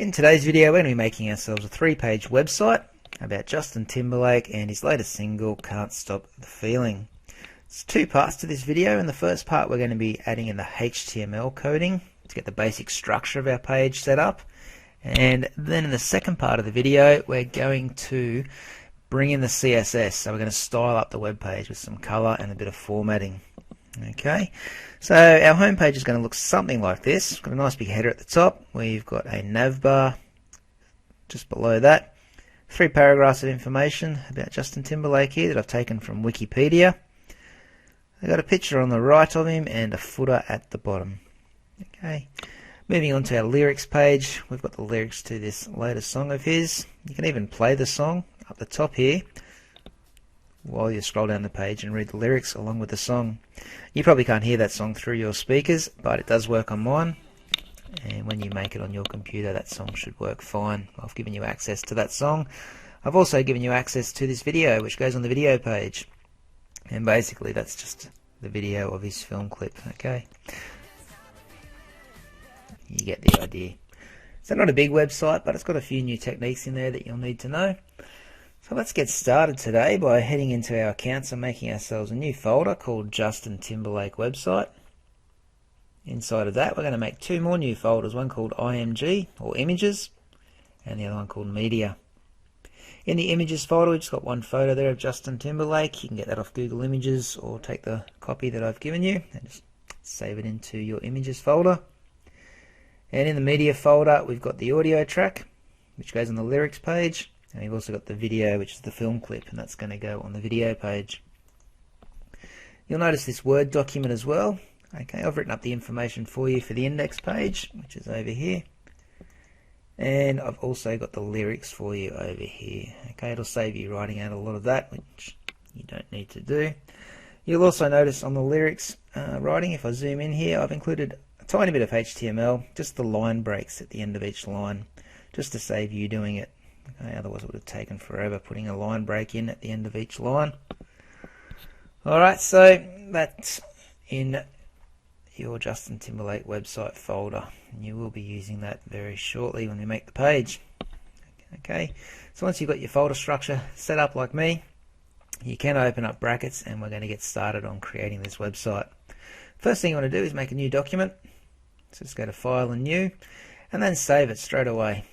In today's video, we're going to be making ourselves a 3-page website about Justin Timberlake and his latest single, Can't Stop the Feeling. There's 2 parts to this video. In the first part, we're going to be adding in the HTML coding to get the basic structure of our page set up. And then in the second part of the video, we're going to bring in the CSS. So we're going to style up the web page with some color and a bit of formatting. Okay, so our home page is going to look something like this. Got a nice big header at the top. We've got a nav bar just below that. 3 paragraphs of information about Justin Timberlake here that I've taken from Wikipedia. I've got a picture on the right of him and a footer at the bottom. Okay, moving on to our lyrics page. We've got the lyrics to this latest song of his. You can even play the song up the top here while you scroll down the page and read the lyrics along with the song. You probably can't hear that song through your speakers, but it does work on mine, and when you make it on your computer, that song should work fine. I've given you access to that song. I've also given you access to this video, which goes on the video page, and basically that's just the video of his film clip. Okay, you get the idea. It's not a big website, but it's got a few new techniques in there that you'll need to know. So let's get started today by heading into our accounts and making ourselves a new folder called Justin Timberlake Website. Inside of that, we're going to make 2 more new folders, one called IMG or Images and the other one called Media. In the Images folder, we've just got 1 photo there of Justin Timberlake. You can get that off Google Images or take the copy that I've given you and just save it into your Images folder. And in the Media folder, we've got the audio track, which goes on the lyrics page. And we've also got the video, which is the film clip, and that's going to go on the video page. You'll notice this Word document as well. Okay, I've written up the information for you for the index page, which is over here. And I've also got the lyrics for you over here. Okay, it'll save you writing out a lot of that, which you don't need to do. You'll also notice on the lyrics writing, if I zoom in here, I've included a tiny bit of HTML, just the line breaks at the end of each line, just to save you doing it. Okay, otherwise it would have taken forever putting a line break in at the end of each line. Alright, so that's in your Justin Timberlake website folder, and you will be using that very shortly when we make the page. Okay, so once you've got your folder structure set up like me, you can open up brackets and we're going to get started on creating this website. First thing you want to do is make a new document. So just go to File and New, and then save it straight away.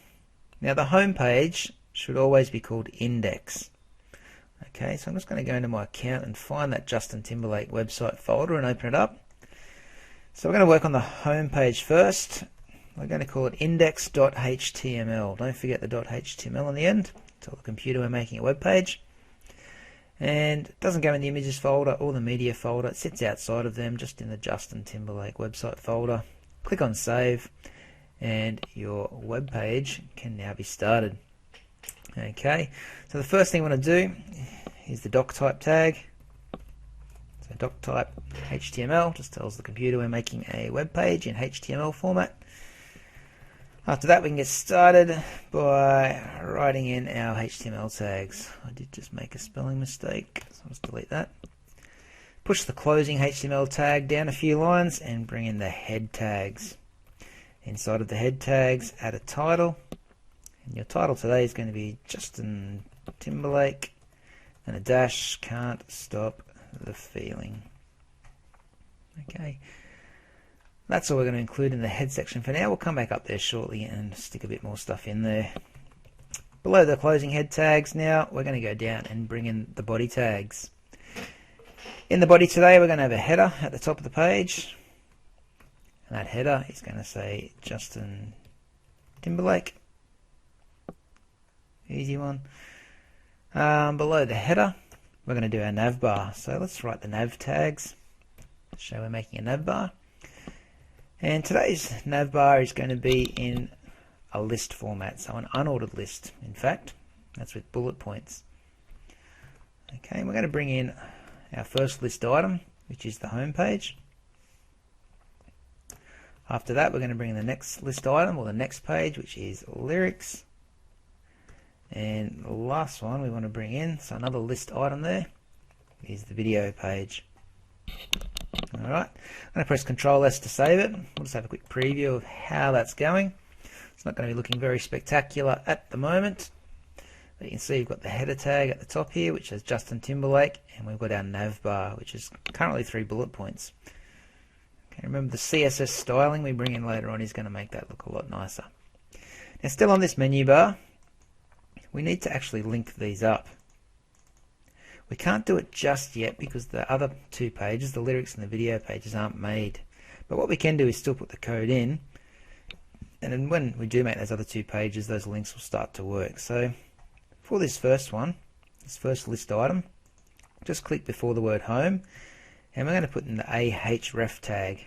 Now the home page should always be called Index. Okay, so I'm just going to go into my account and find that Justin Timberlake website folder and open it up. So we're going to work on the home page first. We're going to call it index.html. Don't forget the .html on the end. Tell the computer we're making a web page. And it doesn't go in the images folder or the media folder. It sits outside of them, just in the Justin Timberlake website folder. Click on Save, and your web page can now be started. Okay, so the first thing I want to do is the doc type tag. So doc type HTML just tells the computer we're making a web page in HTML format. After that, we can get started by writing in our HTML tags. I did just make a spelling mistake, so I'll just delete that. Push the closing HTML tag down a few lines and bring in the head tags. Inside of the head tags, add a title. And your title today is going to be Justin Timberlake and a dash, Can't Stop the Feeling. Okay, that's all we're going to include in the head section for now. We'll come back up there shortly and stick a bit more stuff in there. Below the closing head tags now, we're going to go down and bring in the body tags. In the body today, we're going to have a header at the top of the page. And that header is going to say Justin Timberlake. Easy one. Below the header, we're going to do our nav bar. So let's write the nav tags to show we're making a nav bar. And today's nav bar is going to be in a list format, so an unordered list, in fact. That's with bullet points. Okay, we're going to bring in our first list item, which is the home page. After that, we're going to bring in the next list item, or the next page, which is lyrics. And the last one we want to bring in, so another list item there, is the video page. Alright, I'm going to press Ctrl S to save it. We'll just have a quick preview of how that's going. It's not going to be looking very spectacular at the moment. But you can see we've got the header tag at the top here, which says Justin Timberlake, and we've got our nav bar, which is currently 3 bullet points. Okay, remember the CSS styling we bring in later on is going to make that look a lot nicer. Now, still on this menu bar, we need to actually link these up. We can't do it just yet because the other 2 pages, the lyrics and the video pages, aren't made. But what we can do is still put the code in, and then when we do make those other 2 pages, those links will start to work. So for this first one, this first list item, just click before the word home, and we're going to put in the ahref tag.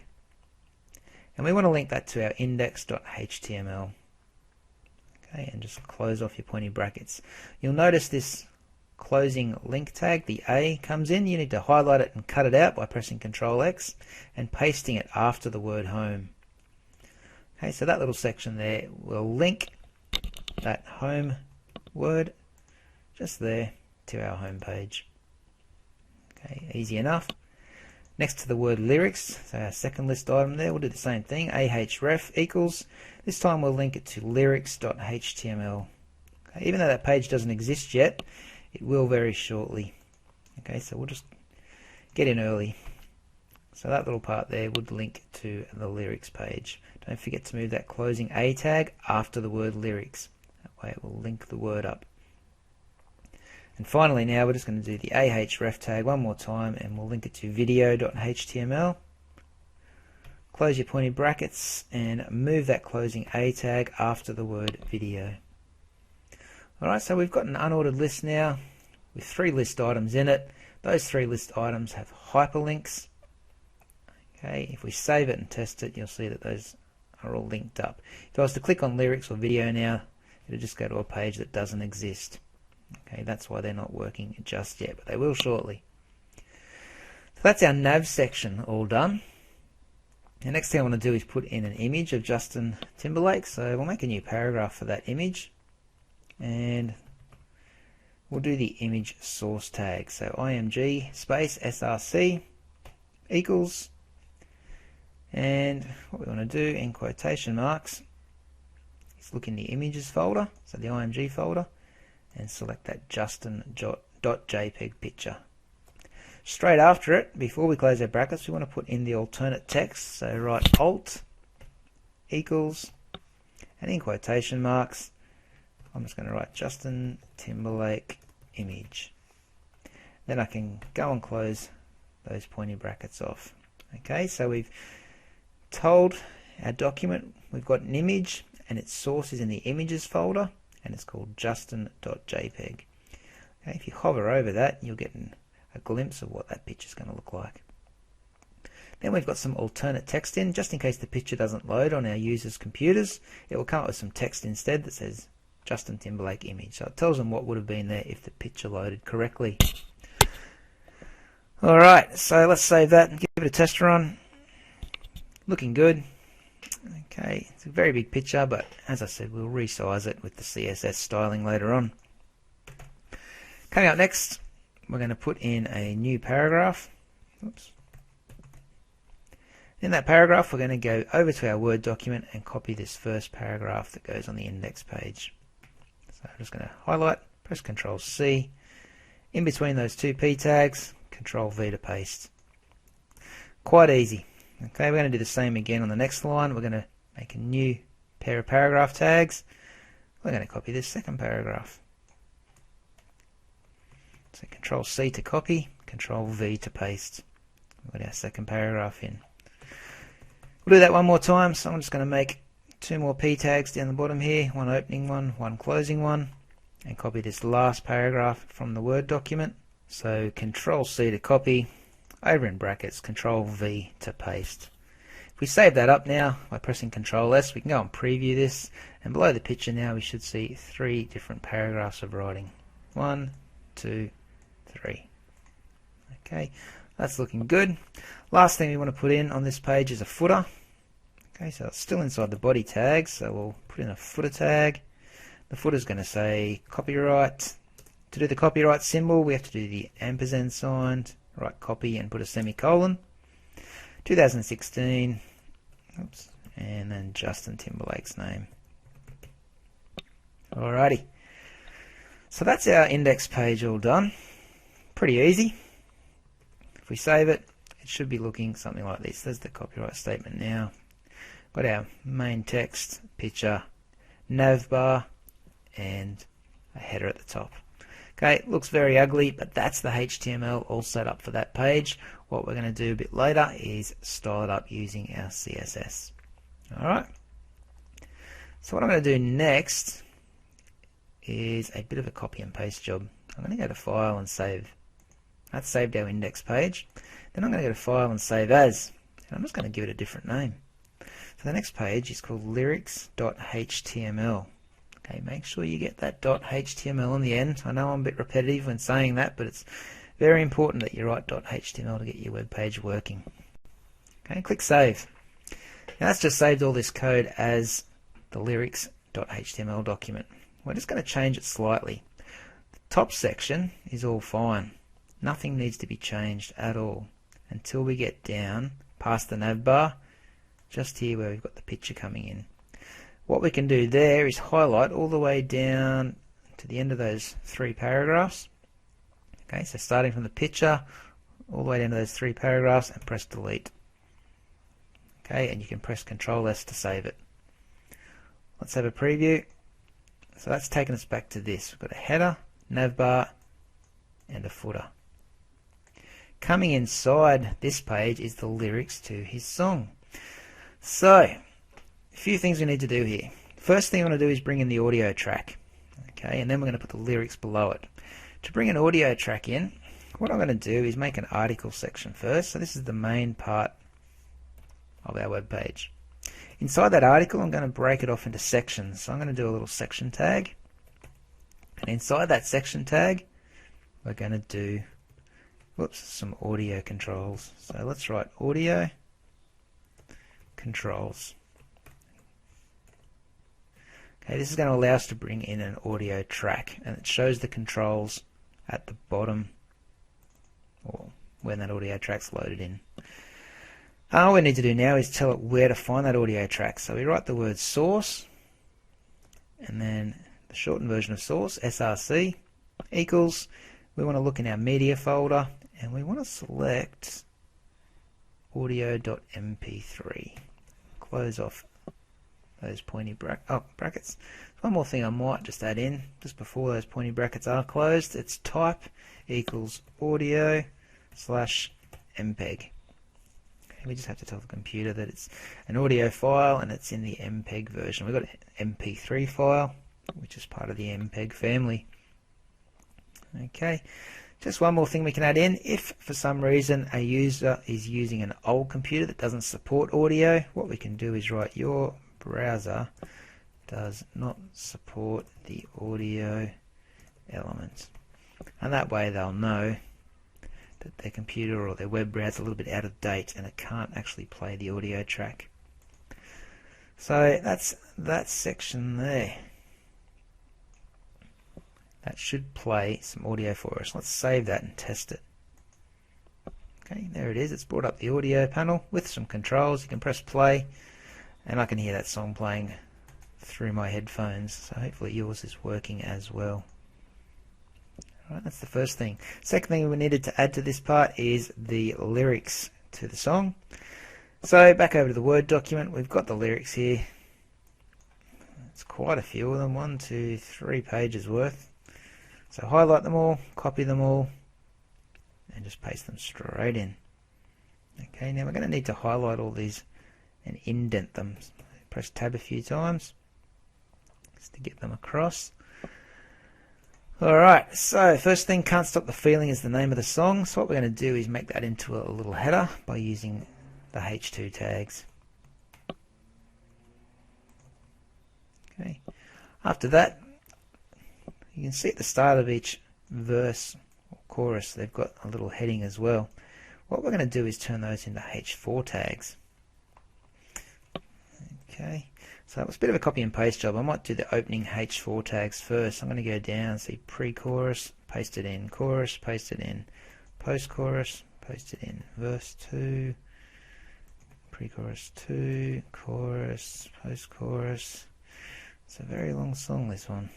And we want to link that to our index.html. Okay, and just close off your pointy brackets. You'll notice this closing link tag, the A, comes in. You need to highlight it and cut it out by pressing Ctrl X and pasting it after the word home. Okay, so that little section there will link that home word just there to our home page. Okay, easy enough. Next to the word lyrics, so our second list item there, we'll do the same thing. ahref equals, this time we'll link it to lyrics.html. Okay, even though that page doesn't exist yet, it will very shortly. Okay, so we'll just get in early. So that little part there would link to the lyrics page. Don't forget to move that closing A tag after the word lyrics. That way it will link the word up. And finally now we're just going to do the ahref tag one more time, and we'll link it to video.html. Close your pointy brackets and move that closing A tag after the word video. Alright, so we've got an unordered list now with 3 list items in it. Those 3 list items have hyperlinks. Okay, if we save it and test it, you'll see that those are all linked up. If I was to click on lyrics or video now, it'll just go to a page that doesn't exist. Okay, that's why they're not working just yet, but they will shortly. So that's our nav section all done. The next thing I want to do is put in an image of Justin Timberlake. So we'll make a new paragraph for that image, and we'll do the image source tag. So img space src equals, and what we want to do in quotation marks is look in the images folder, so the img folder, and select that justin.jpg picture. Straight after it, before we close our brackets, we want to put in the alternate text. So write alt equals, and in quotation marks, I'm just going to write Justin Timberlake image. Then I can go and close those pointy brackets off. Okay, so we've told our document we've got an image and its source is in the images folder, and it's called justin.jpg. Okay, if you hover over that, you'll get a glimpse of what that picture is going to look like. Then we've got some alternate text in, just in case the picture doesn't load on our users' computers. It will come up with some text instead that says Justin Timberlake image. So it tells them what would have been there if the picture loaded correctly. Alright, so let's save that and give it a test run. Looking good. Okay, it's a very big picture, but as I said, we'll resize it with the CSS styling later on. Coming up next, we're going to put in a new paragraph. Oops. In that paragraph, we're going to go over to our Word document and copy this first paragraph that goes on the index page. So I'm just going to highlight, press Ctrl C. In between those 2 P tags, Ctrl V to paste. Quite easy. Okay, we're going to do the same again on the next line. We're going to make a new pair of paragraph tags. We're going to copy this second paragraph. So Ctrl C to copy, Ctrl V to paste. We've got our second paragraph in. We'll do that one more time, so I'm just going to make 2 more P tags down the bottom here, one opening one, one closing one, and copy this last paragraph from the Word document. So Ctrl C to copy, over in brackets, Ctrl V to paste. If we save that up now by pressing Ctrl S, we can go and preview this, and below the picture now we should see 3 different paragraphs of writing. 1, 2, 3. Okay, that's looking good. Last thing we want to put in on this page is a footer. Okay, so it's still inside the body tag, so we'll put in a footer tag. The footer is going to say copyright. To do the copyright symbol, we have to do the ampersand sign, write copy and put a semicolon. 2016, oops, and then Justin Timberlake's name. Alrighty. So that's our index page all done. Pretty easy. If we save it, it should be looking something like this. There's the copyright statement now. Got our main text, picture, nav bar, and a header at the top. Okay, it looks very ugly, but that's the HTML all set up for that page. What we're going to do a bit later is style it up using our CSS. Alright. So what I'm going to do next is a bit of a copy and paste job. I'm going to go to File and Save. That's saved our index page. Then I'm going to go to File and Save As. And I'm just going to give it a different name. So the next page is called lyrics.html. Okay, make sure you get that .html on the end. I know I'm a bit repetitive when saying that, but it's very important that you write .html to get your web page working. Okay, click Save. Now that's just saved all this code as the lyrics.html document. We're just going to change it slightly. The top section is all fine. Nothing needs to be changed at all until we get down past the nav bar, just here where we've got the picture coming in. What we can do there is highlight all the way down to the end of those 3 paragraphs. Okay, so starting from the picture all the way down to those 3 paragraphs and press delete. Okay, and you can press Ctrl S to save it. Let's have a preview. So that's taken us back to this. We've got a header, nav bar, and a footer. Coming inside this page is the lyrics to his song. So, a few things we need to do here. First thing I'm going to do is bring in the audio track. Okay, and then we're going to put the lyrics below it. To bring an audio track in, what I'm going to do is make an article section first. So this is the main part of our web page. Inside that article, I'm going to break it off into sections. So I'm going to do a little section tag. And inside that section tag, we're going to do some audio controls. So let's write audio controls. Okay, this is going to allow us to bring in an audio track, and it shows the controls at the bottom, or when that audio track's loaded in. All we need to do now is tell it where to find that audio track. So we write the word source, and then the shortened version of source, src, equals, we want to look in our media folder, and we want to select audio.mp3. Close off those pointy brackets. One more thing I might just add in, just before those pointy brackets are closed, it's type equals audio / mpeg. We just have to tell the computer that it's an audio file and it's in the MPEG version. We've got an MP3 file, which is part of the MPEG family. Okay, just one more thing we can add in. If for some reason a user is using an old computer that doesn't support audio, what we can do is write your browser does not support the audio element. And that way they'll know that their computer or their web browser is a little bit out of date and it can't actually play the audio track. So that's that section there. That should play some audio for us. Let's save that and test it. Okay, there it is. It's brought up the audio panel with some controls. You can press play and I can hear that song playing through my headphones. So hopefully yours is working as well. Right, that's the first thing. Second thing we needed to add to this part is the lyrics to the song. So back over to the Word document, we've got the lyrics here. It's quite a few of them, 1, 2, 3 pages worth. So highlight them all, copy them all, and just paste them straight in. Okay, now we're going to need to highlight all these and indent them. Press tab a few times just to get them across. Alright, so first thing, Can't Stop the Feeling is the name of the song. So what we're going to do is make that into a little header by using the H2 tags. Okay. After that, you can see at the start of each verse or chorus they've got a little heading as well. What we're going to do is turn those into H4 tags. Okay, so it's a bit of a copy and paste job. I might do the opening H4 tags first. I'm going to go down, see pre-chorus, paste it in, chorus, paste it in, post-chorus, paste it in, verse 2, pre-chorus 2, chorus, post-chorus. It's a very long song, this one.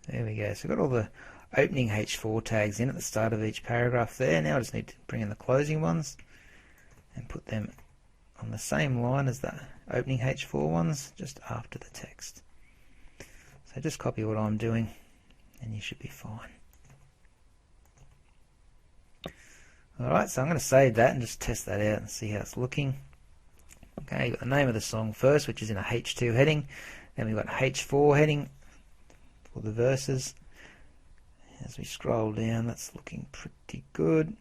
There we go. So we've got all the opening H4 tags in at the start of each paragraph there. Now I just need to bring in the closing ones and put them on the same line as the opening H4 ones, just after the text. So just copy what I'm doing and you should be fine. Alright, so I'm going to save that and just test that out and see how it's looking. Okay, you've got the name of the song first, which is in a H2 heading. Then we've got H4 heading for the verses. As we scroll down, that's looking pretty good.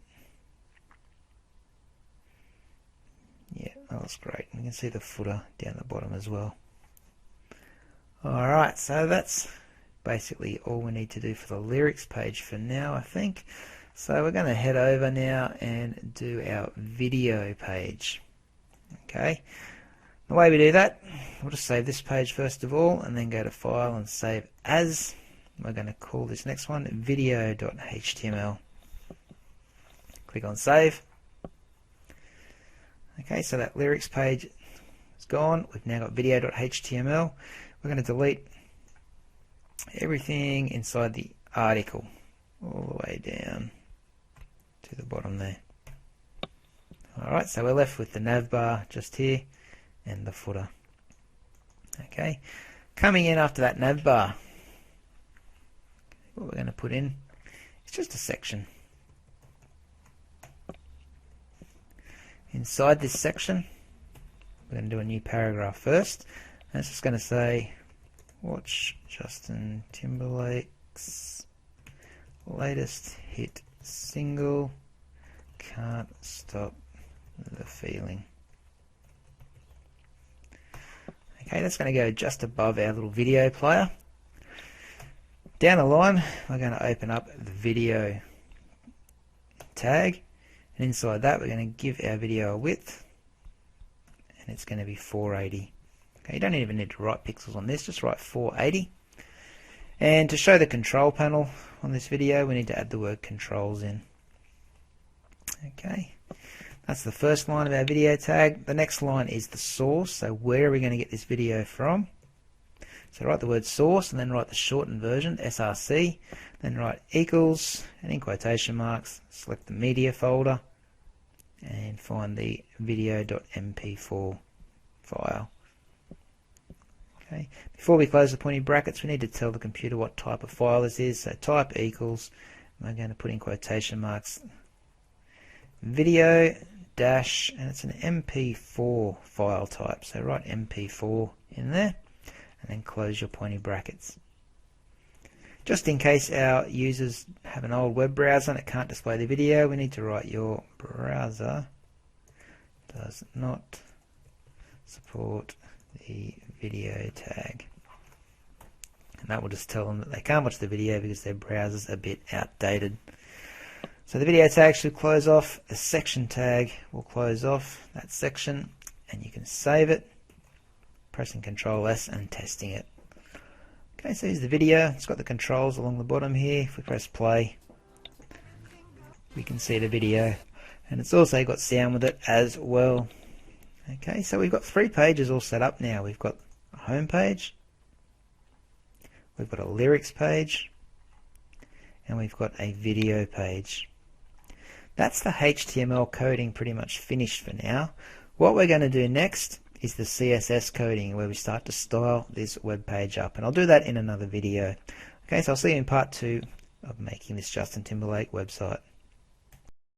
Yeah, that looks great. You can see the footer down the bottom as well. Alright, so that's basically all we need to do for the lyrics page for now, I think. So we're going to head over now and do our video page. Okay, the way we do that, we'll just save this page first of all and then go to File and Save As. We're going to call this next one video.html. Click on Save. Okay, so that lyrics page is gone. We've now got video.html. We're going to delete everything inside the article all the way down to the bottom there. Alright, so we're left with the nav bar just here and the footer. Okay, coming in after that nav bar, what we're going to put in is just a section. Inside this section, we're going to do a new paragraph first. And it's just going to say, watch Justin Timberlake's latest hit single, Can't Stop the Feeling. Okay, that's going to go just above our little video player. Down the line, we're going to open up the video tag, and inside that we're going to give our video a width, and it's going to be 480. Okay, you don't even need to write pixels on this, just write 480. And to show the control panel on this video, we need to add the word controls in. Okay, that's the first line of our video tag. The next line is the source, so where are we going to get this video from? So write the word source and then write the shortened version, src, then write equals, and in quotation marks, select the media folder and find the video.mp4 file. Okay. Before we close the pointy brackets, we need to tell the computer what type of file this is, so type equals, and we're going to put in quotation marks, video dash, and it's an MP4 file type, so write MP4 in there. And then close your pointy brackets. Just in case our users have an old web browser and it can't display the video, we need to write your browser does not support the video tag. And that will just tell them that they can't watch the video because their browser's a bit outdated. So the video tag should close off, the section tag will close off that section, and you can save it. Pressing Ctrl S and testing it. Okay, so here's the video. It's got the controls along the bottom here. If we press play, we can see the video, and it's also got sound with it as well. Okay, so we've got 3 pages all set up now. We've got a home page, we've got a lyrics page, and we've got a video page. That's the HTML coding pretty much finished for now. What we're going to do next is the CSS coding, where we start to style this web page up, and I'll do that in another video. Okay, so I'll see you in part 2 of making this Justin Timberlake website.